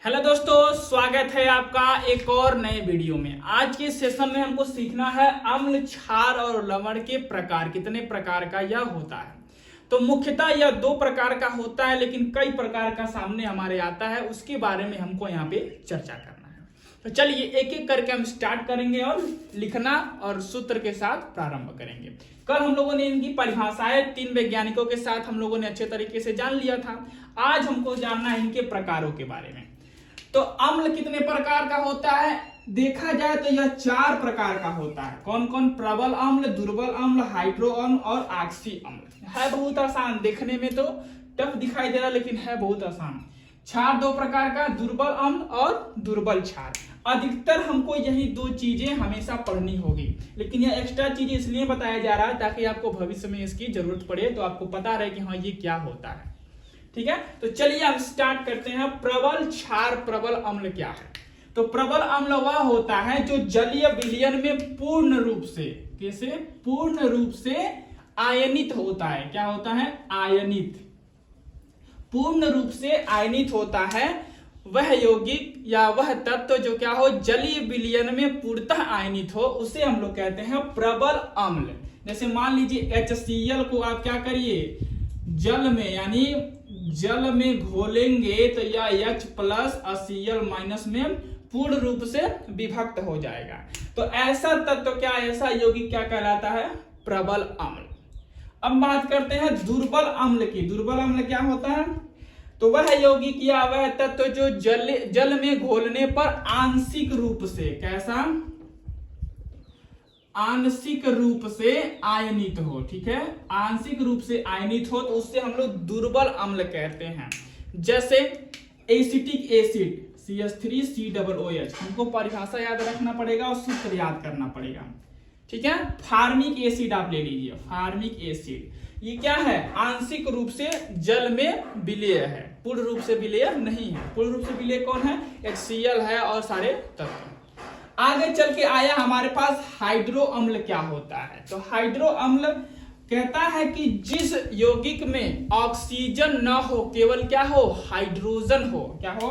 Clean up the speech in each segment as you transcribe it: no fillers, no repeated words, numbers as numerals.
Hello दोस्तों, स्वागत है आपका एक और नए वीडियो में। आज के सेशन में हमको सीखना है अम्ल, क्षार और लवण के प्रकार। कितने प्रकार का यह होता है। तो मुख्यतः यह दो प्रकार का होता है, लेकिन कई प्रकार का सामने हमारे आता है, उसके बारे में हमको यहाँ पे चर्चा करना है। तो चलिए एक एक करके हम स्टार्ट करेंगे और लिखना और सूत्र के साथ प्रारंभ करेंगे। कल हम लोगों ने इनकी परिभाषाएं तीन वैज्ञानिकों के साथ हम लोगों ने अच्छे तरीके से जान लिया था। आज हमको जानना है इनके प्रकारों के बारे में। तो अम्ल कितने प्रकार का होता है, देखा जाए तो यह चार प्रकार का होता है। कौन कौन? प्रबल अम्ल, दुर्बल अम्ल, हाइड्रो अम्ल और ऑक्सी अम्ल। है बहुत आसान, देखने में तो टफ दिखाई दे रहा, लेकिन है बहुत आसान। क्षार दो प्रकार का, दुर्बल अम्ल और दुर्बल क्षार। अधिकतर हमको यही दो चीजें हमेशा पढ़नी होगी, लेकिन यह एक्स्ट्रा चीजें इसलिए बताया जा रहा है ताकि आपको भविष्य में इसकी जरूरत पड़े तो आपको पता रहे कि हाँ ये क्या होता है। ठीक है, तो चलिए हम स्टार्ट करते हैं। प्रबल क्षार, प्रबल अम्ल क्या है? तो प्रबल अम्ल वह होता है जो जलीय विलयन में पूर्ण रूप से, कैसे? पूर्ण रूप से आयनित होता है। क्या होता है? आयनित। पूर्ण रूप से आयनित होता है वह यौगिक या वह तत्व जो क्या हो, जलीय विलयन में पूर्णतः आयनित हो, उसे हम लोग कहते हैं प्रबल अम्ल। जैसे मान लीजिए HCl को आप क्या करिए, जल में यानी जल में घोलेंगे तो यह H प्लस Cl माइनस में पूर्ण रूप से विभक्त हो जाएगा। तो ऐसा तत्व क्या, ऐसा यौगिक क्या कहलाता है? प्रबल अम्ल। अब बात करते हैं दुर्बल अम्ल की। दुर्बल अम्ल क्या होता है? तो वह यौगिक या वह तत्व जो जल में घोलने पर आंशिक रूप से, कैसा? आंशिक रूप से आयनित हो। ठीक है, आंशिक रूप से आयनित हो तो उससे हम लोग दुर्बल अम्ल कहते हैं। जैसे एसिटिक एसिड CH3COOH, हमको परिभाषा याद रखना पड़ेगा और सूत्र याद करना पड़ेगा। ठीक है, फार्मिक एसिड आप ले लीजिए। फार्मिक एसिड ये क्या है? आंशिक रूप से जल में विलेय है, पूर्ण रूप से विलेय नहीं है। पूर्ण रूप से विलेय कौन है? HCl है और सारे तत्व। आगे चल के आया हमारे पास हाइड्रो अम्ल क्या होता है। तो हाइड्रो अम्ल कहता है कि जिस यौगिक में ऑक्सीजन न हो, केवल क्या हो? हाइड्रोजन हो। क्या हो?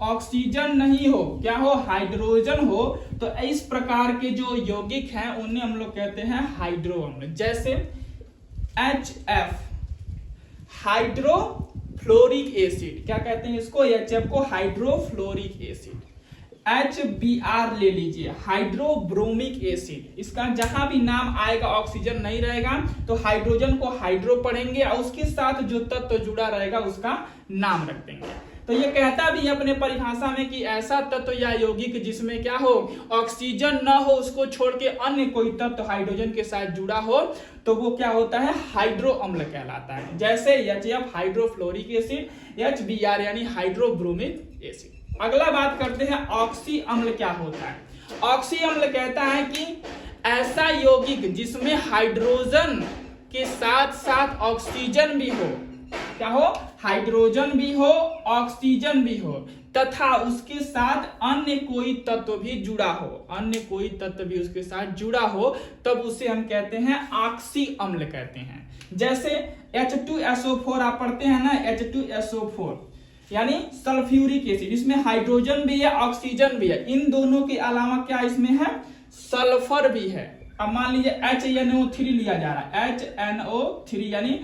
ऑक्सीजन नहीं हो, क्या हो? हाइड्रोजन हो। तो इस प्रकार के जो यौगिक हैं उन्हें हम लोग कहते हैं हाइड्रो अम्ल। जैसे HF, हाइड्रोफ्लोरिक एसिड। क्या कहते हैं इसको? HF को हाइड्रोफ्लोरिक एसिड। HBr ले लीजिए, हाइड्रोब्रोमिक एसिड। इसका जहां भी नाम आएगा ऑक्सीजन नहीं रहेगा तो हाइड्रोजन को हाइड्रो पढ़ेंगे और उसके साथ जो तत्व जुड़ा रहेगा उसका नाम रख देंगे। तो ये कहता भी है अपने परिभाषा में कि ऐसा तत्व या यौगिक जिसमें क्या हो, ऑक्सीजन न हो, उसको छोड़ के अन्य कोई तत्व हाइड्रोजन के साथ जुड़ा हो तो वो क्या होता है? हाइड्रो अम्ल कहलाता है। जैसे HF हाइड्रोफ्लोरिक एसिड, HBr यानी हाइड्रोब्रोमिक एसिड। अगला बात करते हैं ऑक्सी अम्ल क्या होता है। ऑक्सी अम्ल कहता है कि ऐसा यौगिक जिसमें हाइड्रोजन के साथ साथ ऑक्सीजन भी हो। क्या हो? हाइड्रोजन भी हो, ऑक्सीजन भी हो, तथा उसके साथ अन्य कोई तत्व भी जुड़ा हो। अन्य कोई तत्व भी उसके साथ जुड़ा हो तब उसे हम कहते हैं ऑक्सी अम्ल कहते हैं। जैसे H2SO4 आप पढ़ते हैं ना, H2SO4 यानी सल्फ्यूरिक एसिड। इसमें हाइड्रोजन भी है, ऑक्सीजन भी है। इन दोनों के अलावा क्या इसमें है? सल्फर भी है। अब मान लीजिए HNO3 लिया जा रहा है, HNO3 यानी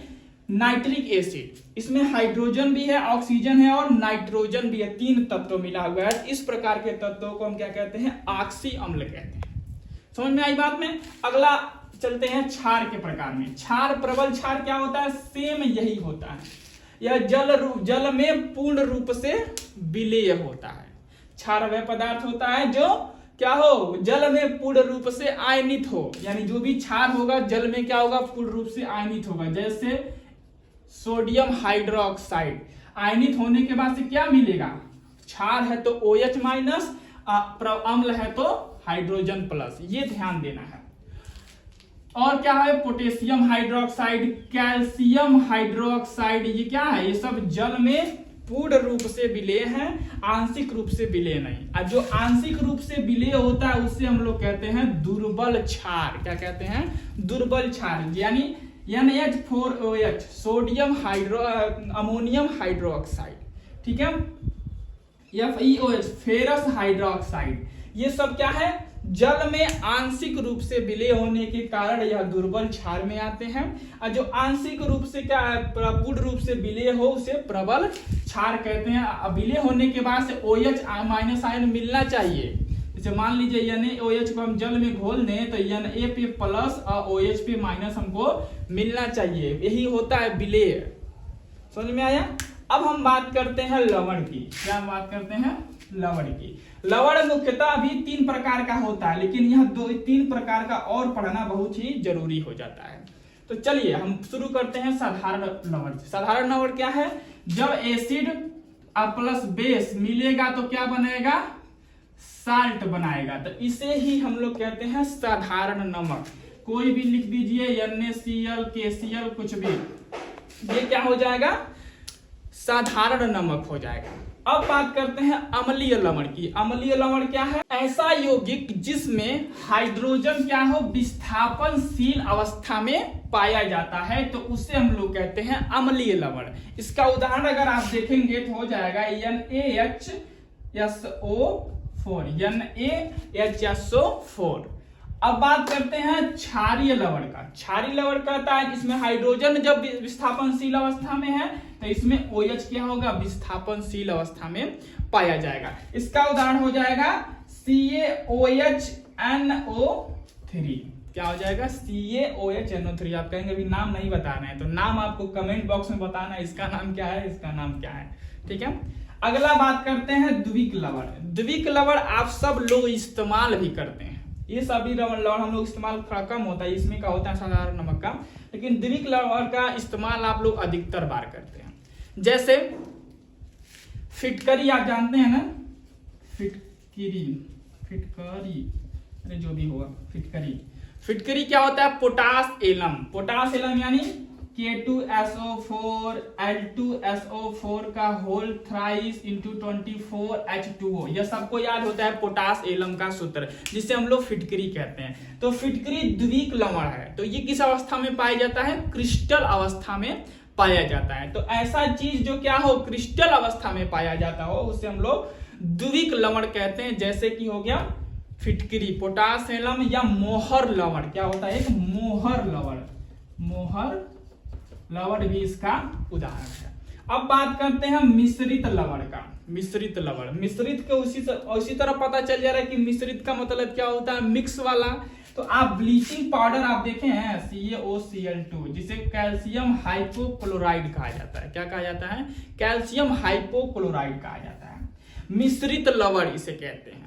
नाइट्रिक एसिड। इसमें हाइड्रोजन भी है, ऑक्सीजन है और नाइट्रोजन भी है। तीन तत्व मिला हुआ है। इस प्रकार के तत्वों को हम क्या कहते हैं? ऑक्सी अम्ल कहते हैं। समझ में आई बात में? अगला चलते हैं क्षार के प्रकार में। क्षार, प्रबल क्षार क्या होता है? सेम यही होता है। यह जल में पूर्ण रूप से विलेय होता है। क्षार वह पदार्थ होता है जो क्या हो, जल में पूर्ण रूप से आयनित हो। यानी जो भी क्षार होगा जल में क्या होगा? पूर्ण रूप से आयनित होगा। जैसे सोडियम हाइड्रोक्साइड, आयनित होने के बाद से क्या मिलेगा? क्षार है तो OH माइनस, अम्ल है तो हाइड्रोजन प्लस। ये ध्यान देना है। और क्या है? पोटेशियम हाइड्रोक्साइड, कैल्शियम हाइड्रोक्साइड, ये क्या है? ये सब जल में पूर्ण रूप से विलेय है, आंशिक रूप से विलेय नहीं। और जो आंशिक रूप से विलेय होता है उससे हम लोग कहते हैं दुर्बल क्षार। क्या कहते हैं? दुर्बल क्षार। यानी NH4OH, सोडियम अमोनियम हाइड्रोक्साइड। ठीक है, FeOH फेरस हाइड्रोक्साइड, ये सब क्या है, जल में आंशिक रूप से विलय होने के कारण यह दुर्बल क्षार में आते हैं, और जो आंशिक रूप से क्या है, पूर्ण रूप से विलय हो उसे प्रबल क्षार कहते हैं। विलय होने के बाद से OH माइनस आयन मिलना चाहिए। जैसे मान लीजिए NaOH को हम जल में घोल दें तो Na पे प्लस और OH पे माइनस हमको मिलना चाहिए, यही होता है विलय। समझ में आया। अब हम बात करते हैं लवण की। क्या बात करते हैं, लवण की। लवण मुख्यतः अभी 3 प्रकार का होता है, लेकिन यह 2-3 प्रकार का और पढ़ना बहुत ही जरूरी हो जाता है। तो चलिए हम शुरू करते हैं साधारण लवण से। साधारण लवण क्या है, जब एसिड प्लस बेस मिलेगा तो क्या बनेगा, साल्ट बनाएगा, तो इसे ही हम लोग कहते हैं साधारण नमक। कोई भी लिख दीजिए, NaCl KCl कुछ भी, ये क्या हो जाएगा, साधारण नमक हो जाएगा। अब बात करते हैं अम्लीय लवण की। अम्लीय लवण क्या है, ऐसा यौगिक जिसमें हाइड्रोजन क्या हो, विस्थापनशील अवस्था में पाया जाता है, तो उसे हम लोग कहते हैं अम्लीय लवण। इसका उदाहरण अगर आप देखेंगे तो हो जाएगा NaHSO4। अब बात करते हैं क्षारीय लवण का। क्षारीय लवण कहता है इसमें हाइड्रोजन जब विस्थापनशील अवस्था में है तो इसमें OH क्या होगा, विस्थापनशील अवस्था में पाया जाएगा। इसका उदाहरण हो जाएगा CaOHNO3। क्या हो जाएगा, CaOHNO3। आप कहेंगे अभी नाम नहीं बताना है, तो नाम आपको कमेंट बॉक्स में बताना है, इसका नाम क्या है, इसका नाम क्या है। ठीक है। अगला बात करते हैं द्विक लवण। द्विक लवण आप सब लोग इस्तेमाल भी करते हैं, ये सभी लवण हम लोग इस्तेमाल थोड़ा कम होता है, इसमें का होता है साधारण नमक का, लेकिन द्विक लवण का इस्तेमाल आप लोग अधिकतर बार करते हैं। जैसे फिटकरी, आप जानते हैं ना, फिटकरी अरे जो भी होगा, फिटकरी क्या होता है, पोटास एलम यानी K2SO4 L2SO4 का होल थ्राइस इंटू 24H2O, यह सबको याद होता है पोटास एलम का सूत्र, जिसे हम लोग फिटकरी कहते हैं। तो फिटकरी द्विक लवण है, तो ये किस अवस्था में पाया जाता है, क्रिस्टल अवस्था में पाया जाता है। तो ऐसा चीज जो क्या हो, क्रिस्टल अवस्था में पाया जाता हो, उसे हम लोग द्विक लवण कहते हैं। जैसे कि हो गया फिटकरी, पोटास एलम, या मोहर लवण। क्या होता है, एक मोहर लवण भी इसका उदाहरण है। अब बात करते हैं मिश्रित लवण का। मिश्रित के उसी तरह पता चल जा रहा है कि मिश्रित का मतलब क्या होता है, मिक्स वाला। तो आप ब्लीचिंग पाउडर आप देखे हैं CaOCl2, जिसे कैल्शियम हाइपोक्लोराइड कहा जाता है। क्या कहा जाता है, कैल्शियम हाइपोक्लोराइड कहा जाता है। मिश्रित लवण इसे कहते हैं।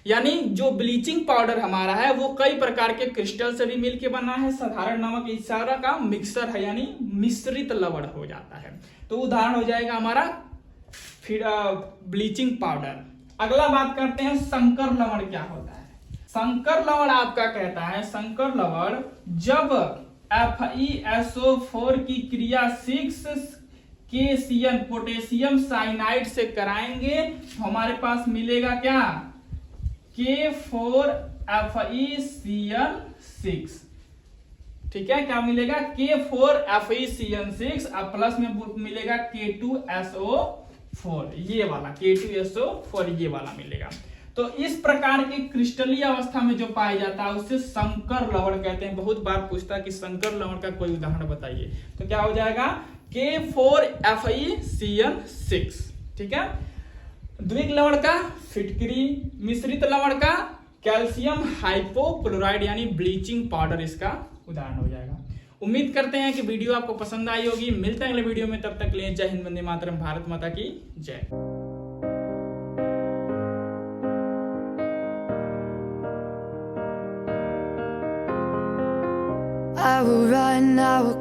यानी जो ब्लीचिंग पाउडर हमारा है वो कई प्रकार के क्रिस्टल से भी मिलके बना है, साधारण नमक इस सारा का मिक्सर है, यानी मिश्रित लवण हो जाता है। तो उदाहरण हो जाएगा हमारा फिर ब्लीचिंग पाउडर। अगला बात करते हैं संकर लवण क्या होता है। संकर लवण आपका कहता है, संकर लवण जब FeSO4 की क्रिया 6KCN पोटेशियम साइनाइड से कराएंगे तो हमारे पास मिलेगा क्या, K4FeCN6। ठीक है, क्या मिलेगा, K4FeCN6 और प्लस में मिलेगा K2SO4, ये वाला K2SO4 ये वाला मिलेगा। तो इस प्रकार के क्रिस्टलीय अवस्था में जो पाया जाता है उसे संकर लवण कहते हैं। बहुत बार पूछता है कि संकर लवण का कोई उदाहरण बताइए, तो क्या हो जाएगा, K4FeCN6। ठीक है, द्विक लवण का फिटकरी, मिश्रित लवण का कैल्शियम हाइपोक्लोराइड यानी ब्लीचिंग पाउडर इसका उदाहरण हो जाएगा। उम्मीद करते हैं कि वीडियो आपको पसंद आई होगी। मिलते हैं अगले वीडियो में, तब तक के लिए जय हिंद, वंदे मातरम, भारत माता की जय। I will run, I will